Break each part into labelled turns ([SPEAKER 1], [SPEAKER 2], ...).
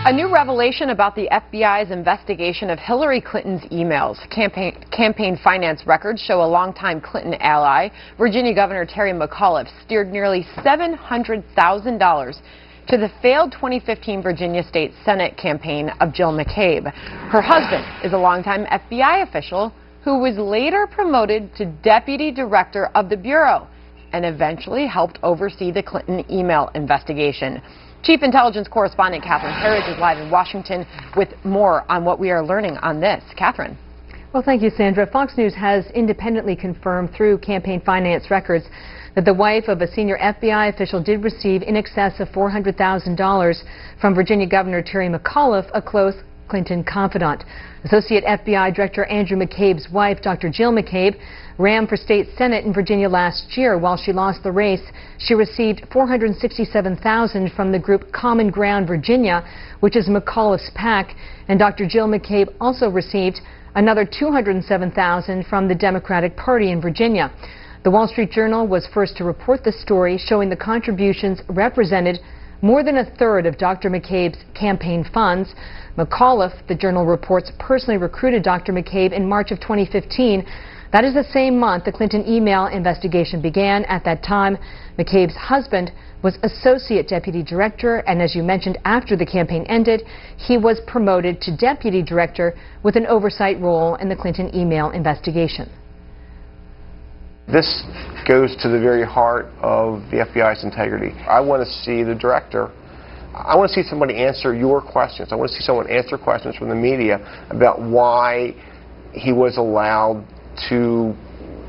[SPEAKER 1] A new revelation about the FBI's investigation of Hillary Clinton's emails. Campaign finance records show a longtime Clinton ally, Virginia Governor Terry McAuliffe, steered nearly $700,000 to the failed 2015 Virginia State Senate campaign of Jill McCabe. Her husband is a longtime FBI official who was later promoted to deputy director of the Bureau and eventually helped oversee the Clinton email investigation. Chief Intelligence Correspondent Catherine Herridge is live in Washington with more on what we are learning on this. Catherine.
[SPEAKER 2] Well, thank you, Sandra. Fox News has independently confirmed through campaign finance records that the wife of a senior FBI official did receive in excess of $400,000 from Virginia Governor Terry McAuliffe, a close Clinton confidant. Associate FBI Director Andrew McCabe's wife, Dr. Jill McCabe, ran for state senate in Virginia last year. While she lost the race, she received $467,000 from the group Common Ground Virginia, which is McAuliffe's PAC, and Dr. Jill McCabe also received another $207,000 from the Democratic Party in Virginia. The Wall Street Journal was first to report the story, showing the contributions represented more than a third of Dr. McCabe's campaign funds. McAuliffe, the Journal reports, personally recruited Dr. McCabe in March of 2015. That is the same month the Clinton email investigation began. At that time, McCabe's husband was associate deputy director, and as you mentioned, after the campaign ended, he was promoted to deputy director with an oversight role in the Clinton email investigation.
[SPEAKER 3] This goes to the very heart of the FBI's integrity. I want to see the director. I want to see somebody answer your questions. I want to see someone answer questions from the media about why he was allowed to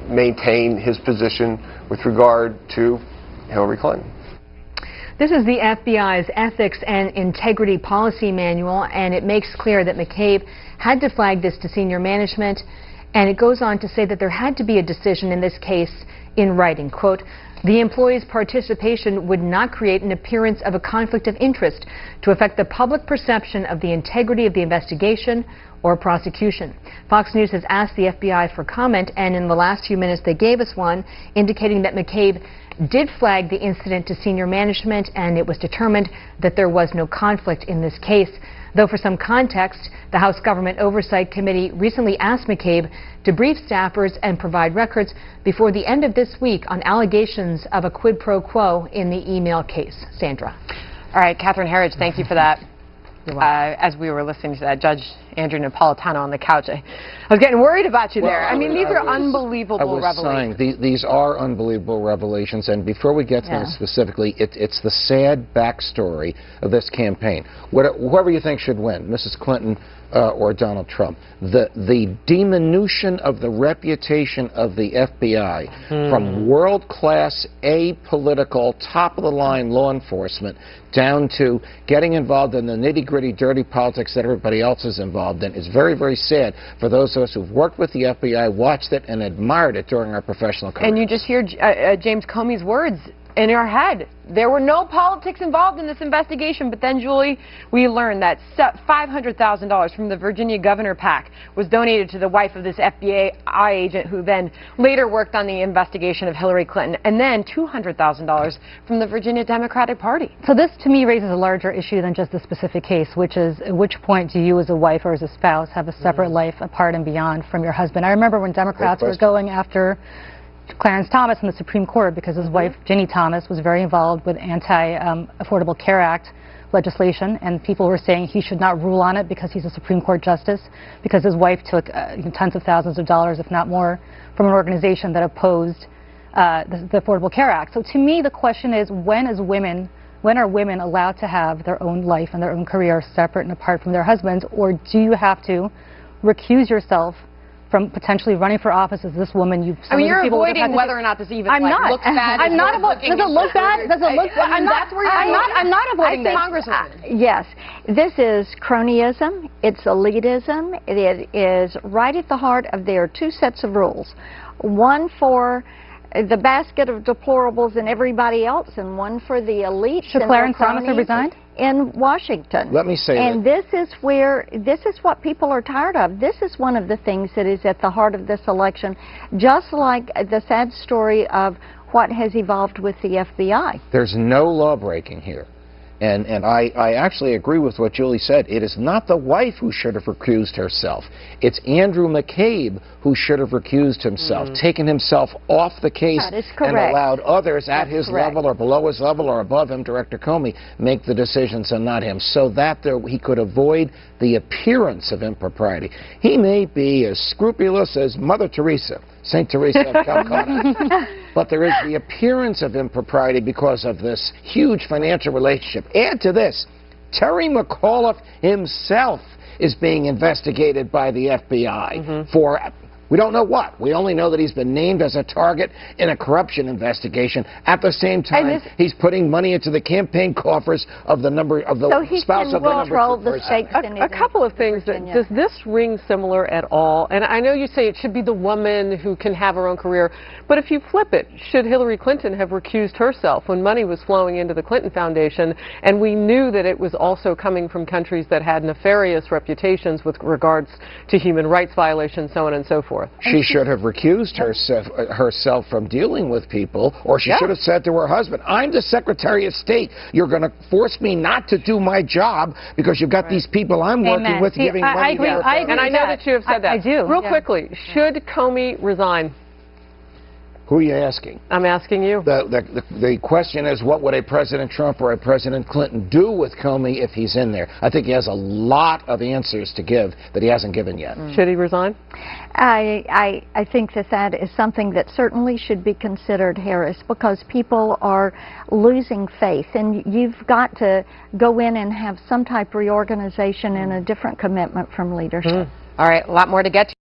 [SPEAKER 3] maintain his position with regard to Hillary Clinton.
[SPEAKER 2] This is the FBI's Ethics and Integrity Policy Manual, and it makes clear that McCabe had to flag this to senior management. And it goes on to say that there had to be a decision in this case in writing. Quote, the employee's participation would not create an appearance of a conflict of interest to affect the public perception of the integrity of the investigation or prosecution. Fox News has asked the FBI for comment, and in the last few minutes they gave us one, indicating that McCabe did flag the incident to senior management, and it was determined that there was no conflict in this case. Though for some context, the House Government Oversight Committee recently asked McCabe to brief staffers and provide records before the end of this week on allegations of a quid pro quo in the email case. Sandra.
[SPEAKER 1] All right, Catherine Herridge, thank you for that. As we were listening to that, Judge Andrew Napolitano on the couch, I was getting worried about you there.
[SPEAKER 4] Well,
[SPEAKER 1] I mean, these are unbelievable revelations.
[SPEAKER 4] These are unbelievable revelations, and before we get to them specifically, it's the sad backstory of this campaign. Whoever you think should win, Mrs. Clinton or Donald Trump, the diminution of the reputation of the FBI from world-class, apolitical, top-of-the-line law enforcement down to getting involved in the nitty-gritty, dirty politics that everybody else is involved in is very, very sad for those of us who've worked with the FBI, watched it, and admired it during our professional career.
[SPEAKER 1] And you just hear James Comey's words in our head. There were no politics involved in this investigation, but then, Julie, we learned that $500,000 from the Virginia Governor PAC was donated to the wife of this FBI agent who then later worked on the investigation of Hillary Clinton, and then $200,000 from the Virginia Democratic Party.
[SPEAKER 5] So this, to me, raises a larger issue than just the specific case, which is at which point do you as a wife or as a spouse have a separate life apart and beyond from your husband? I remember when Democrats were going after Clarence Thomas in the Supreme Court because his wife, Ginny Thomas, was very involved with anti-Affordable Care Act legislation, and people were saying he should not rule on it because he's a Supreme Court justice, because his wife took tens of thousands of dollars, if not more, from an organization that opposed the Affordable Care Act. So to me, the question is, when are women allowed to have their own life and their own career separate and apart from their husbands, or do you have to recuse yourself from potentially running for office as this woman?
[SPEAKER 1] You're avoiding whether or not this even looks bad.
[SPEAKER 5] I'm not avoiding. Does it look bad? Does it look bad? I'm not avoiding this.
[SPEAKER 1] Congresswoman.
[SPEAKER 6] Yes, this is cronyism. It's elitism. It is right at the heart of their two sets of rules. One for the basket of deplorables and everybody else, and one for the elites.
[SPEAKER 5] Should Clarence Thomas have resigned?
[SPEAKER 6] In Washington.
[SPEAKER 4] Let me say
[SPEAKER 6] and this is what people are tired of. This is one of the things that is at the heart of this election, just like the sad story of what has evolved with the FBI.
[SPEAKER 4] There's no law breaking here. And I actually agree with what Julie said. It is not the wife who should have recused herself. It's Andrew McCabe who should have recused himself, taken himself off the case and allowed others at his level or below his level or above him, Director Comey, make the decisions and not him, so that he could avoid the appearance of impropriety. He may be as scrupulous as Mother Teresa, St. Teresa of Calcutta, but there is the appearance of impropriety because of this huge financial relationship. Add to this, Terry McAuliffe himself is being investigated by the FBI for, we don't know what. We only know that he's been named as a target in a corruption investigation. At the same time, he's putting money into the campaign coffers of the spouse of the number 2 person.
[SPEAKER 7] A couple of things. Does this ring similar at all? And I know you say it should be the woman who can have her own career, but if you flip it, should Hillary Clinton have recused herself when money was flowing into the Clinton Foundation, and we knew that it was also coming from countries that had nefarious reputations with regards to human rights violations, so on and so forth?
[SPEAKER 4] She should have recused herself from dealing with people, or she should have said to her husband, I'm the Secretary of State. You're going to force me not to do my job because you've got these people I'm working with giving money to their family.
[SPEAKER 7] And I know that you have said that.
[SPEAKER 5] I do.
[SPEAKER 7] Real quickly, should Comey resign?
[SPEAKER 4] Who are you asking?
[SPEAKER 7] I'm asking you.
[SPEAKER 4] The question is, what would a President Trump or a President Clinton do with Comey if he's in there? I think he has a lot of answers to give that he hasn't given yet.
[SPEAKER 7] Should he resign?
[SPEAKER 6] I think that is something that certainly should be considered, Harris, because people are losing faith, and you've got to go in and have some type of reorganization and a different commitment from leadership.
[SPEAKER 1] All right, a lot more to get to.